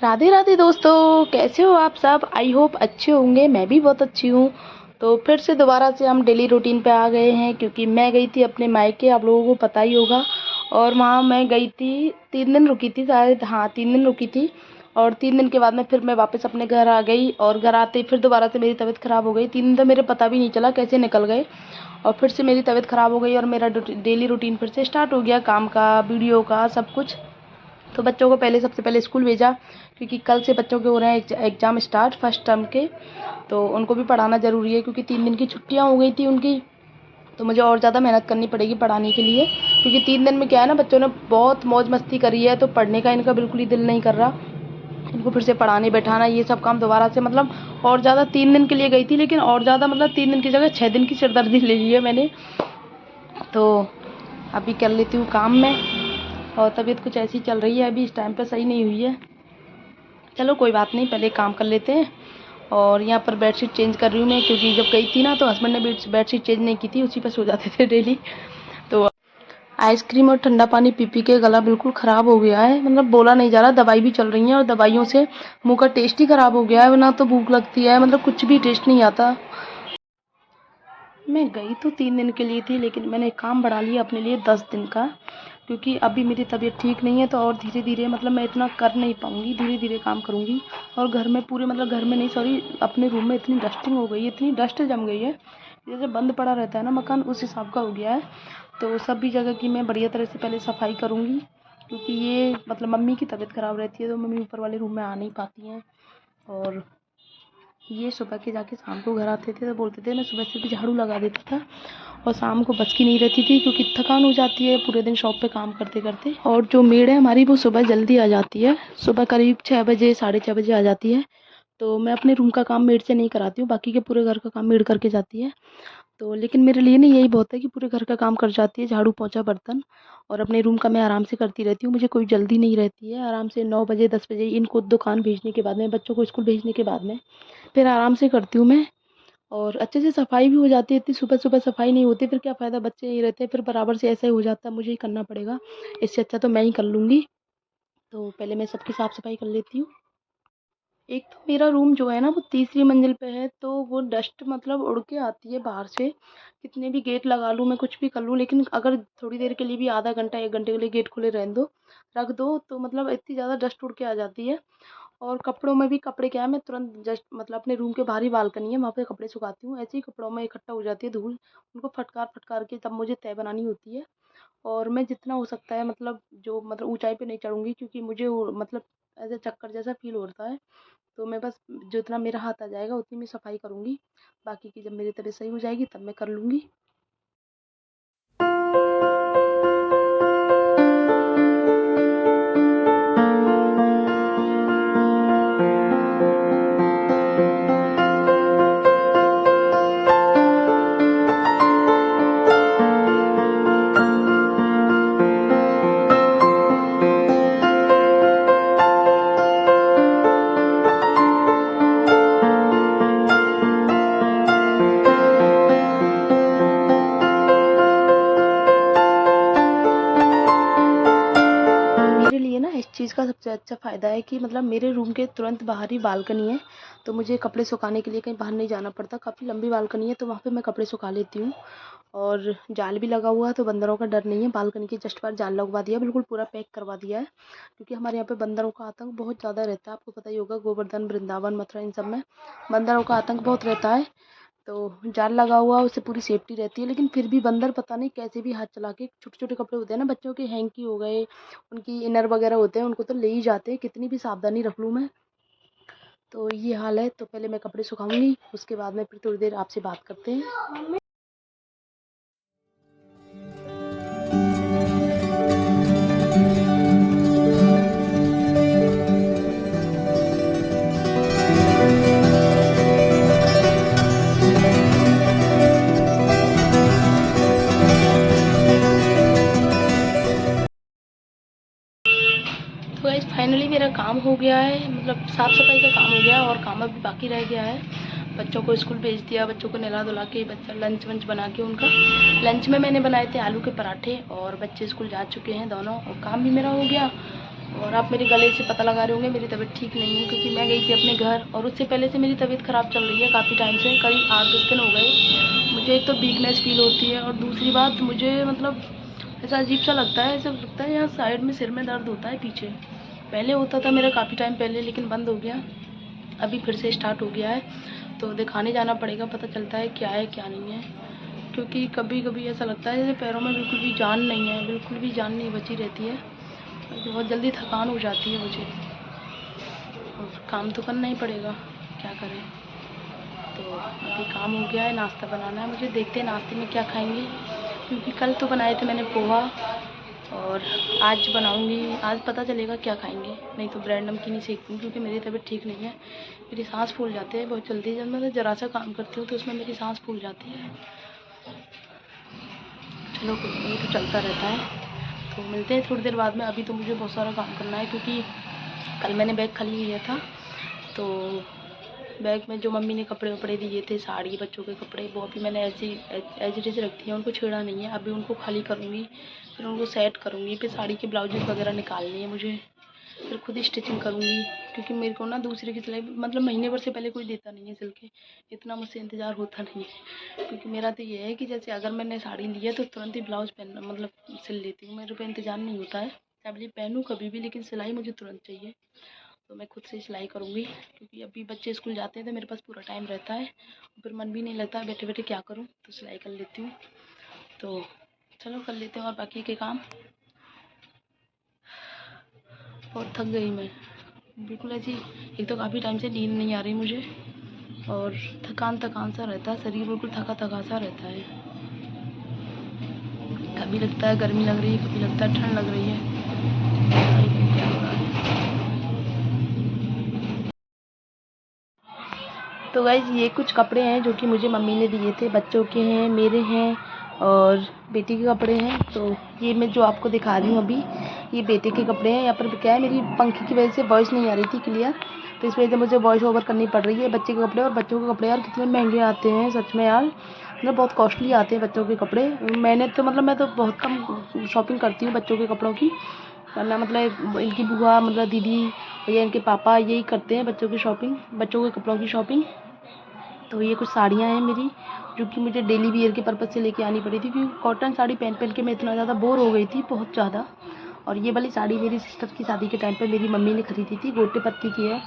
राधे राधे दोस्तों, कैसे हो आप सब। आई होप अच्छे होंगे। मैं भी बहुत अच्छी हूँ। तो फिर से दोबारा से हम डेली रूटीन पे आ गए हैं, क्योंकि मैं गई थी अपने मायके, आप लोगों को पता ही होगा। और वहाँ मैं गई थी, 3 दिन रुकी थी शायद, हाँ 3 दिन रुकी थी। और 3 दिन के बाद में फिर मैं वापस अपने घर आ गई, और घर आते ही फिर दोबारा से मेरी तबीयत ख़राब हो गई। 3 दिन तो मेरे पता भी नहीं चला कैसे निकल गए। और फिर से मेरी तबीयत ख़राब हो गई, और मेरा डेली रूटीन फिर से स्टार्ट हो गया, काम का, वीडियो का, सब कुछ। तो बच्चों को सबसे पहले स्कूल भेजा, क्योंकि कल से बच्चों के हो रहे हैं एग्ज़ाम स्टार्ट फर्स्ट टर्म के। तो उनको भी पढ़ाना ज़रूरी है, क्योंकि 3 दिन की छुट्टियां हो गई थी उनकी। तो मुझे और ज़्यादा मेहनत करनी पड़ेगी पढ़ाने के लिए, क्योंकि 3 दिन में क्या है ना, बच्चों ने बहुत मौज मस्ती करी है, तो पढ़ने का इनका बिल्कुल ही दिल नहीं कर रहा। इनको फिर से पढ़ाने बैठाना, ये सब काम दोबारा से, मतलब और ज़्यादा 3 दिन के लिए गई थी, लेकिन और ज़्यादा मतलब 3 दिन की जगह 6 दिन की सिरदर्दी ले ली है मैंने। तो अभी कर लेती हूँ काम में। और तबीयत कुछ ऐसी चल रही है, अभी इस टाइम पे सही नहीं हुई है। चलो कोई बात नहीं, पहले काम कर लेते हैं। और यहाँ पर बेडशीट चेंज कर रही हूँ मैं, क्योंकि जब गई थी ना तो हस्बैंड ने बेडशीट चेंज नहीं की थी, उसी पर सो जाते थे डेली। तो आइसक्रीम और ठंडा पानी पी पी के गला बिल्कुल ख़राब हो गया है, मतलब बोला नहीं जा रहा। दवाई भी चल रही है, और दवाइयों से मुंह का टेस्ट ही ख़राब हो गया है, ना तो भूख लगती है, मतलब कुछ भी टेस्ट नहीं आता। मैं गई तो 3 दिन के लिए थी, लेकिन मैंने काम बढ़ा लिया अपने लिए 10 दिन का, क्योंकि अभी मेरी तबीयत ठीक नहीं है। तो और धीरे धीरे, मतलब मैं इतना कर नहीं पाऊँगी, धीरे धीरे काम करूँगी। और घर में पूरे, मतलब घर में नहीं, सॉरी, अपने रूम में इतनी डस्टिंग हो गई है, इतनी डस्ट जम गई है, जैसे बंद पड़ा रहता है ना मकान, उस हिसाब का हो गया है। तो सभी जगह की मैं बढ़िया तरह से पहले सफाई करूँगी, क्योंकि ये मतलब मम्मी की तबीयत ख़राब रहती है, तो मम्मी ऊपर वाले रूम में आ नहीं पाती हैं। और ये सुबह के जाके शाम को घर आते थे तो बोलते थे मैं सुबह से भी झाड़ू लगा देता था, और शाम को बस की नहीं रहती थी, क्योंकि थकान हो जाती है पूरे दिन शॉप पे काम करते करते। और जो मेड है हमारी, वो सुबह जल्दी आ जाती है, सुबह करीब 6 बजे, 6:30 बजे आ जाती है। तो मैं अपने रूम का काम मेड से नहीं कराती हूँ, बाकी के पूरे घर का काम मेड करके जाती है। तो लेकिन मेरे लिए ना यही बहुत है कि पूरे घर का काम कर जाती है, झाड़ू पोंछा बर्तन। और अपने रूम का मैं आराम से करती रहती हूँ, मुझे कोई जल्दी नहीं रहती है। आराम से 9 बजे, 10 बजे इनको दुकान भेजने के बाद में, बच्चों को स्कूल भेजने के बाद में फिर आराम से करती हूँ मैं। और अच्छे से सफाई भी हो जाती है। इतनी सुबह सुबह सफाई नहीं होती, फिर क्या फ़ायदा, बच्चे ही रहते हैं, फिर बराबर से ऐसा ही हो जाता है, मुझे ही करना पड़ेगा। इससे अच्छा तो मैं ही कर लूँगी। तो पहले मैं सबकी साफ़ सफाई कर लेती हूँ। एक तो मेरा रूम जो है ना, वो तीसरी मंजिल पे है, तो वो डस्ट मतलब उड़ के आती है बाहर से। कितने भी गेट लगा लूँ मैं, कुछ भी कर लूँ, लेकिन अगर थोड़ी देर के लिए भी, आधा घंटा 1 घंटे के लिए गेट खुले रहने दो, रख दो, तो मतलब इतनी ज़्यादा डस्ट उड़ के आ जाती है। और कपड़ों में भी, कपड़े क्या है, मैं तुरंत जस्ट मतलब अपने रूम के बाहर ही बालकनी है, वहाँ पे कपड़े सुखाती हूँ। ऐसे ही कपड़ों में इकट्ठा हो जाती है धूल, उनको फटकार फटकार के तब मुझे तह बनानी होती है। और मैं जितना हो सकता है, मतलब जो, मतलब ऊंचाई पे नहीं चढ़ूंगी, क्योंकि मुझे मतलब ऐसे चक्कर जैसा फील होता है। तो मैं बस जितना मेरा हाथ आ जाएगा उतनी मैं सफाई करूँगी। बाकी की जब मेरी तबीयत सही हो जाएगी तब मैं कर लूँगी। मेरे लिए ना इस चीज़ का सबसे अच्छा फ़ायदा है कि मतलब मेरे रूम के तुरंत बाहर ही बालकनी है, तो मुझे कपड़े सुखाने के लिए कहीं बाहर नहीं जाना पड़ता। काफ़ी लंबी बालकनी है, तो वहाँ पे मैं कपड़े सुखा लेती हूँ। और जाल भी लगा हुआ है, तो बंदरों का डर नहीं है। बालकनी के जस्ट बाहर जाल लगवा दिया, बिल्कुल पूरा पैक करवा दिया है, क्योंकि हमारे यहाँ पे बंदरों का आतंक बहुत ज़्यादा रहता है। आपको पता ही होगा, गोवर्धन, वृंदावन, मथुरा, इन सब में बंदरों का आतंक बहुत रहता है। तो जाल लगा हुआ, उससे पूरी सेफ्टी रहती है। लेकिन फिर भी बंदर पता नहीं कैसे भी हाथ चला के, छोटे छोटे कपड़े होते हैं ना बच्चों के, हैंकी हो गए, उनकी इनर वगैरह होते हैं, उनको तो ले ही जाते हैं, कितनी भी सावधानी रख लूँ मैं। तो ये हाल है। तो पहले मैं कपड़े सुखाऊंगी, उसके बाद में फिर थोड़ी देर आपसे बात करते हैं। तो गाइस फाइनली मेरा काम हो गया है, मतलब साफ़ सफाई का काम हो गया है, और काम अभी बाकी रह गया है। बच्चों को स्कूल भेज दिया, बच्चों को नहला धुला के, बच्चा लंच वंच बना के, उनका लंच में मैंने बनाए थे आलू के पराठे, और बच्चे स्कूल जा चुके हैं दोनों, और काम भी मेरा हो गया। और आप मेरे गले से पता लगा रहे होंगे मेरी तबीयत ठीक नहीं है, क्योंकि मैं गई थी अपने घर और उससे पहले से मेरी तबीयत ख़राब चल रही है काफ़ी टाइम से, करीब 8-10 दिन हो गए। मुझे एक तो वीकनेस फील होती है और दूसरी बात मुझे मतलब ऐसा अजीब सा लगता है, ऐसा लगता है यहाँ साइड में सिर में दर्द होता है पीछे। पहले होता था मेरा काफ़ी टाइम पहले, लेकिन बंद हो गया, अभी फिर से स्टार्ट हो गया है। तो दिखाने जाना पड़ेगा, पता चलता है क्या है क्या नहीं है। क्योंकि कभी कभी ऐसा लगता है जैसे पैरों में बिल्कुल भी जान नहीं है, बिल्कुल भी जान नहीं बची रहती है। बहुत जल्दी थकान हो जाती है मुझे, और काम तो करना ही पड़ेगा, क्या करें। तो अभी काम हो गया है, नाश्ता बनाना है मुझे, देखते हैं नाश्ते में क्या खाएंगे। क्योंकि कल तो बनाए थे मैंने पोहा, और आज बनाऊंगी, आज पता चलेगा क्या खाएंगे। नहीं तो ब्रेड नमकीन ही सेकती हूँ, क्योंकि मेरी तबीयत ठीक नहीं है, मेरी सांस फूल जाती है बहुत जल्दी। जब मैं ज़रा सा काम करती हूँ तो उसमें मेरी सांस फूल जाती है। चलो कुछ नहीं, तो चलता रहता है। तो मिलते हैं थोड़ी देर बाद में। अभी तो मुझे बहुत सारा काम करना है, क्योंकि कल मैंने बैग खाली लिया था, तो बैग में जो मम्मी ने कपड़े वपड़े दिए थे, साड़ी, बच्चों के कपड़े, वो अभी मैंने ऐसे एज इट इज़ रखती हैं, उनको छेड़ा नहीं है। अभी उनको खाली करूँगी, फिर उनको सेट करूँगी, फिर साड़ी के ब्लाउजेस वगैरह निकालनी है मुझे, फिर खुद ही स्टिचिंग करूँगी। क्योंकि मेरे को ना दूसरे की सिलाई मतलब महीने भर से पहले कोई देता नहीं है सिल के, इतना मुझसे इंतज़ार होता नहीं है। क्योंकि मेरा तो ये है कि जैसे अगर मैंने साड़ी ली है तो तुरंत ही ब्लाउज पहनना मतलब सिल लेती हूँ, मेरे पे इंतज़ार नहीं होता है। चाहे पहनूँ कभी भी, लेकिन सिलाई मुझे तुरंत चाहिए। तो मैं खुद से सिलाई करूँगी, क्योंकि अभी बच्चे स्कूल जाते हैं तो मेरे पास पूरा टाइम रहता है, फिर मन भी नहीं लगता बैठे बैठे क्या करूँ, तो सिलाई कर लेती हूँ। तो चलो कर लेते हैं और बाकी के काम। बहुत थक गई मैं बिल्कुल ऐसी, एक तो काफ़ी टाइम से नींद नहीं आ रही मुझे, और थकान थकान सा रहता है, शरीर बिल्कुल थका थका सा रहता है। कभी लगता है गर्मी लग रही है, कभी लगता है ठंड लग रही है, पता ही नहीं क्या हो रहा है। तो गाइज़ ये कुछ कपड़े हैं जो कि मुझे मम्मी ने दिए थे, बच्चों के हैं, मेरे हैं और बेटी के कपड़े हैं। तो ये मैं जो आपको दिखा रही हूँ अभी, ये बेटे के कपड़े हैं। यहाँ पर क्या है, मेरी पंखे की वजह से वॉइस नहीं आ रही थी क्लियर, तो इस वजह से मुझे वॉइस ओवर करनी पड़ रही है। बच्चे के कपड़े, और बच्चों के कपड़े यार कितने महंगे आते हैं सच में यार, मतलब बहुत कॉस्टली आते हैं बच्चों के कपड़े। मैंने तो मतलब मैं तो बहुत कम शॉपिंग करती हूँ बच्चों के कपड़ों की, वरना मतलब इनकी बुआ मतलब दीदी या इनके पापा यही करते हैं बच्चों की शॉपिंग, बच्चों के कपड़ों की शॉपिंग। तो ये कुछ साड़ियाँ हैं मेरी, जो कि मुझे डेली वियर के पर्पज़ से लेके आनी पड़ी थी, क्योंकि कॉटन साड़ी पहन पहन के मैं इतना ज़्यादा बोर हो गई थी, बहुत ज़्यादा। और ये वाली साड़ी मेरी सिस्टर की शादी के टाइम पे मेरी मम्मी ने खरीदी थी, गोटे पत्ती की है,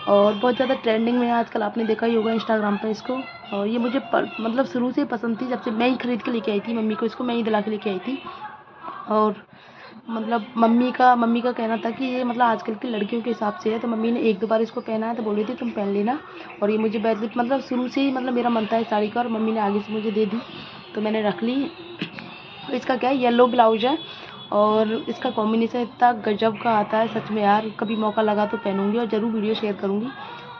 और बहुत ज़्यादा ट्रेंडिंग में है आजकल, आपने देखा ही होगा इंस्टाग्राम पे इसको। और ये मुझे मतलब शुरू से पसंद थी, जब से मैं ही खरीद के लेके आई थी मम्मी को, इसको मैं ही दिला के लेके आई थी। और मतलब मम्मी का कहना था कि ये मतलब आजकल की लड़कियों के हिसाब से है, तो मम्मी ने एक दो बार इसको पहना है तो बोल रही थी तुम पहन लेना। और ये मुझे मतलब शुरू से ही मतलब मेरा मन था इस साड़ी का, और मम्मी ने आगे से मुझे दे दी तो मैंने रख ली। इसका क्या है, येलो ब्लाउज है, और इसका कॉम्बिनेशन इतना गजब का आता है सच में यार, कभी मौका लगा तो पहनूंगी और ज़रूर वीडियो शेयर करूँगी।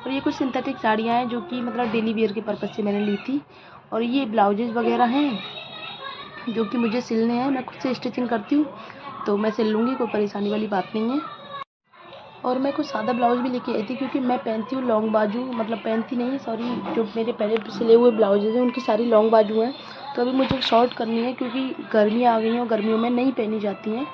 और ये कुछ सिंथेटिक साड़ियाँ हैं जो कि मतलब डेली वेयर के पर्पज़ से मैंने ली थी। और ये ब्लाउजेज़ वगैरह हैं जो कि मुझे सिलने हैं, मैं खुद से स्टिचिंग करती हूँ, तो मैं सिल लूँगी, कोई परेशानी वाली बात नहीं है। और मैं कुछ सादा ब्लाउज़ भी लेके आई थी, क्योंकि मैं पहनती हूँ लॉन्ग बाजू, मतलब पहनती नहीं सॉरी, जो मेरे पहले सिले हुए ब्लाउजेज़ हैं उनकी सारी लॉन्ग बाजू हैं। तो अभी मुझे शॉर्ट करनी है, क्योंकि गर्मियाँ आ गई हैं और गर्मियों में नहीं पहनी जाती हैं,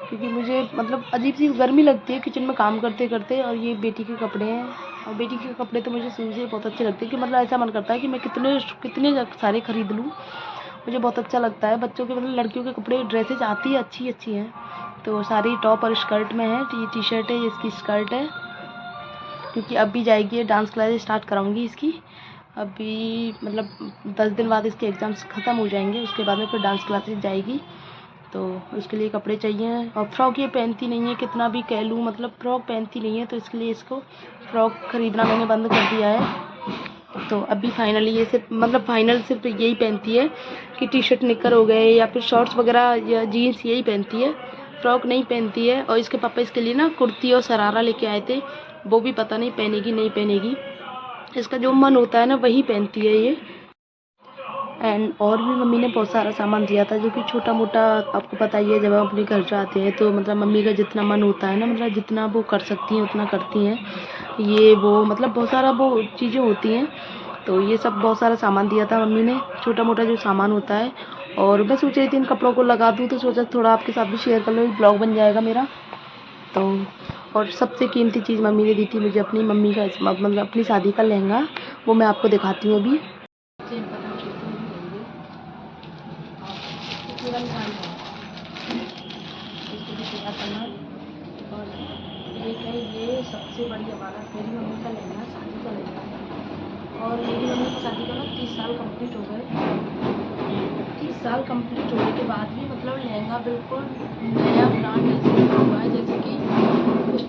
क्योंकि मुझे मतलब अजीब सी गर्मी लगती है किचन में काम करते करते। और ये बेटी के कपड़े हैं, और बेटी के कपड़े तो मुझे शुरू से बहुत अच्छे लगते हैं, कि मतलब ऐसा मन करता है कि मैं कितने कितने सारे खरीद लूँ, मुझे बहुत अच्छा लगता है। बच्चों के मतलब लड़कियों के कपड़े ड्रेसेस आती है अच्छी अच्छी हैं, तो सारी टॉप और स्कर्ट में है। टी शर्ट है, इसकी स्कर्ट है, क्योंकि अब भी जाएगी, डांस क्लासेस स्टार्ट कराऊंगी इसकी। अभी मतलब 10 दिन बाद इसके एग्ज़ाम्स ख़त्म हो जाएंगे, उसके बाद में फिर डांस क्लासेस जाएगी, तो उसके लिए कपड़े चाहिए। और फ्रॉक ये पहनती नहीं है, कितना भी कह लूँ, मतलब फ्रॉक पहनती नहीं है, तो इसके लिए इसको फ्रॉक ख़रीदना मैंने बंद कर दिया है। तो अभी फाइनली ये सिर्फ मतलब फाइनल सिर्फ यही पहनती है कि टी शर्ट निकर हो गए या फिर शॉर्ट्स वगैरह या जीन्स, यही पहनती है, फ्रॉक नहीं पहनती है। और इसके पापा इसके लिए ना कुर्ती और शरारा लेके आए थे, वो भी पता नहीं पहनेगी नहीं पहनेगी, इसका जो मन होता है ना वही पहनती है ये। एंड और भी मम्मी ने बहुत सारा सामान दिया था, जो कि छोटा मोटा, आपको पता ही है जब हम अपने घर जाते हैं तो मतलब मम्मी का जितना मन होता है ना, मतलब जितना वो कर सकती हैं उतना करती हैं, ये वो मतलब बहुत सारा वो चीज़ें होती हैं। तो ये सब बहुत सारा सामान दिया था मम्मी ने, छोटा मोटा जो सामान होता है। और मैं सोच रही थी इन कपड़ों को लगा दूँ, तो सोचा थोड़ा आपके साथ भी शेयर कर लो, एक ब्लॉग बन जाएगा मेरा। तो और सबसे कीमती चीज़ मम्मी ने दी थी मुझे, अपनी मम्मी का मतलब अपनी शादी का लहंगा, वो मैं आपको दिखाती हूँ अभी। और एक है ये सबसे बड़ी अमानत, मेरी मम्मी का लहंगा, शादी का लहंगा। और मेरी मम्मी की शादी का ना 30 साल कंप्लीट हो गए। 30 साल कंप्लीट होने के बाद भी मतलब लहंगा बिल्कुल नया ब्रांड ऐसे हुआ है जैसे कि उस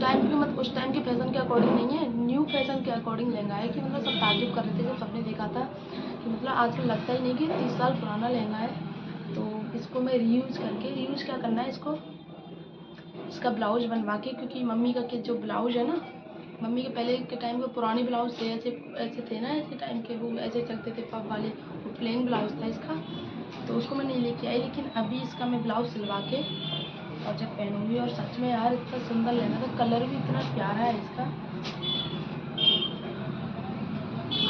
टाइम के फैशन के अकॉर्डिंग नहीं है, न्यू फैशन के अकॉर्डिंग लहंगा है कि मतलब सब ताजुब कर रहे थे जब सबने देखा था कि मतलब आजकल लगता ही नहीं कि 30 साल पुराना लहंगा है। तो इसको मैं रीयूज़ क्या करना है, इसका ब्लाउज बनवा के, क्योंकि मम्मी का जो ब्लाउज है ना, मम्मी के पहले के टाइम के पुराने ब्लाउज थे, ऐसे थे ना, ऐसे टाइम के वो ऐसे चलते थे पफ वाले, वो प्लेन ब्लाउज था इसका, तो उसको मैं नहीं लेके आई। लेकिन अभी इसका मैं ब्लाउज सिलवा के और जब पहनूंगी, और सच में यार इतना सुंदर लहंगा था, कलर भी इतना प्यारा है इसका,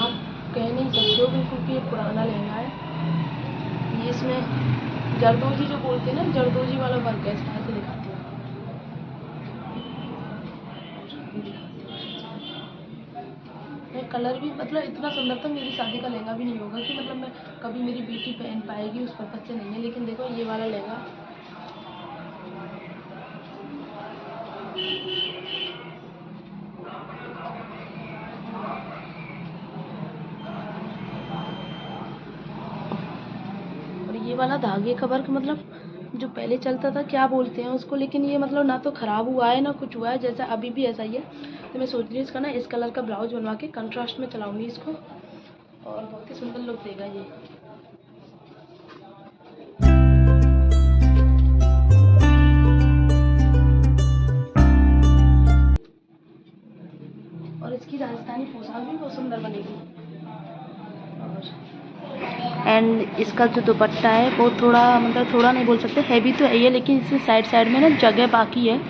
आप कह नहीं सकते हो बिल्कुल कि ये पुराना लहंगा है। ये इसमें जरदोजी जो बोलते हैं ना, जरदोजी वाला वर्क है, इसमें ऐसे दिखाती हूँ। कलर भी मतलब इतना सुंदर था, मेरी शादी का लहंगा भी नहीं होगा कि मतलब मैं कभी मेरी बेटी पहन पाएगी, उस पर्पज से नहीं है। लेकिन देखो ये वाला लहंगा, और ये वाला धागे का वर्क मतलब जो पहले चलता था, क्या बोलते हैं उसको, लेकिन ये मतलब ना तो ख़राब हुआ है ना कुछ हुआ है, जैसा अभी भी ऐसा ही है। तो मैं सोच रही हूँ इसका ना इस कलर का ब्लाउज बनवा के कंट्रास्ट में चलाऊंगी इसको, और बहुत ही सुंदर लुक देगा ये। और इसकी राजस्थानी पोशाक भी बहुत सुंदर बनेगी। एंड इसका जो दुपट्टा है वो थोड़ा मतलब थोड़ा नहीं बोल सकते, हैवी तो है ये, लेकिन इसके साइड में ना जगह बाकी है,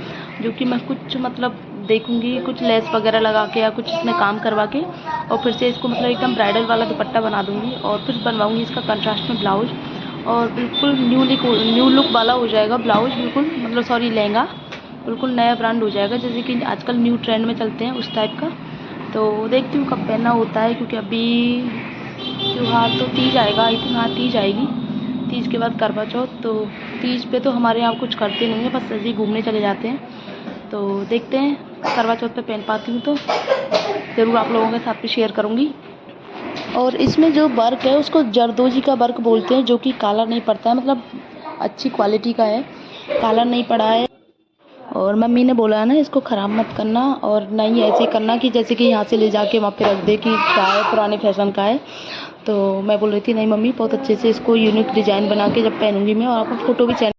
जो कि मैं कुछ मतलब देखूंगी, कुछ लेस वगैरह लगा के या कुछ इसमें काम करवा के, और फिर से इसको मतलब एकदम ब्राइडल वाला दुपट्टा बना दूंगी, और फिर बनवाऊंगी इसका कंट्रास्ट में ब्लाउज, और बिल्कुल न्यू लुक वाला हो जाएगा ब्लाउज, बिल्कुल मतलब सॉरी लहंगा बिल्कुल नया ब्रांड हो जाएगा, जैसे कि आजकल न्यू ट्रेंड में चलते हैं उस टाइप का। तो देखती हूँ कब पहनना होता है, क्योंकि अभी त्यौहार तो तीज आएगा, आई थिंक, हाँ तीज आएगी, तीज के बाद करवा चौथ। तो तीज पे तो हमारे यहाँ कुछ करते नहीं है, बस ऐसे ही घूमने चले जाते हैं। तो देखते हैं करवा चौथ पे पहन पाती हूँ तो ज़रूर आप लोगों के साथ भी शेयर करूँगी। और इसमें जो वर्क है उसको जरदोजी का वर्क बोलते हैं, जो कि काला नहीं पड़ता है, मतलब अच्छी क्वालिटी का है, काला नहीं पड़ा है। और मम्मी ने बोला है ना इसको ख़राब मत करना, और ना ही ऐसे करना कि जैसे कि यहाँ से ले जाके वहाँ पे रख दे कि क्या है, पुराने फैशन का है। तो मैं बोल रही थी नहीं मम्मी, बहुत अच्छे से इसको यूनिक डिज़ाइन बना के जब पहनूंगी मैं, और आपको फ़ोटो भी सेंड।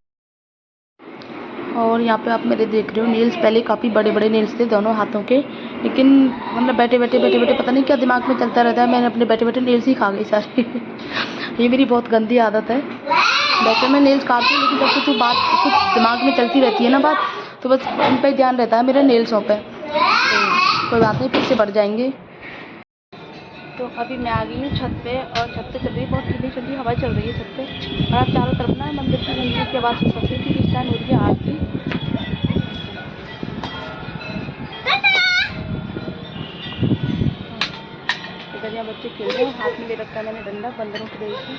और यहाँ पे आप मेरे देख रहे हो नेल्स, पहले काफ़ी बड़े बड़े नेल्स थे दोनों हाथों के, लेकिन मतलब बैठे बैठे पता नहीं क्या दिमाग में चलता रहता है, मैंने अपने बैठे बैठे नेल्स ही खा गई सारे। ये मेरी बहुत गंदी आदत है, वैसे मैं नेल्स काटती हूँ, लेकिन जब कुछ दिमाग में चलती रहती है ना बात, तो बस उन पर ध्यान रहता है मेरे नेल्सों पे। तो कोई बात नहीं, फिर से बढ़ जाएंगे। तो अभी मैं आ गई हूँ छत पे, और छत पे चल रही है बहुत ठंडी ठंडी हवा चल रही है छत पे, और आप चारों तरफ ना मंदिर की घंटी की आवाज़ सुन सकते हैं, क्योंकि इस टाइम हो रही है आरती। इधर यहाँ बच्चे खेल रहे हैं, हाथ में ले रखा है मैंने डंडा, बंदरों की वजह से।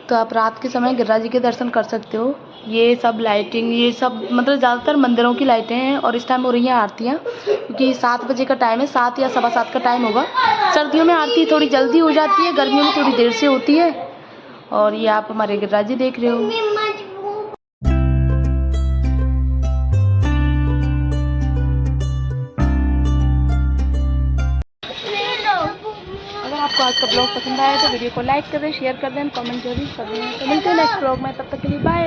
तो आप रात के समय गिरिराज जी के दर्शन कर सकते हो। ये सब लाइटिंग, ये सब मतलब ज़्यादातर मंदिरों की लाइटें हैं, और इस टाइम हो रही हैं आरतियाँ, क्योंकि 7 बजे का टाइम है, 7 या 7:15 का टाइम होगा। सर्दियों में आरती थोड़ी जल्दी हो जाती है, गर्मियों में थोड़ी देर से होती है। और ये आप हमारे गिरिराज जी देख रहे हो। अगर आपको आज का ब्लॉग पसंद आया तो वीडियो को लाइक कर दें, शेयर कर दें, कमेंट जरूर कर दें। तो मिलते हैं नेक्स्ट ब्लॉग में, तब तक के लिए बाय।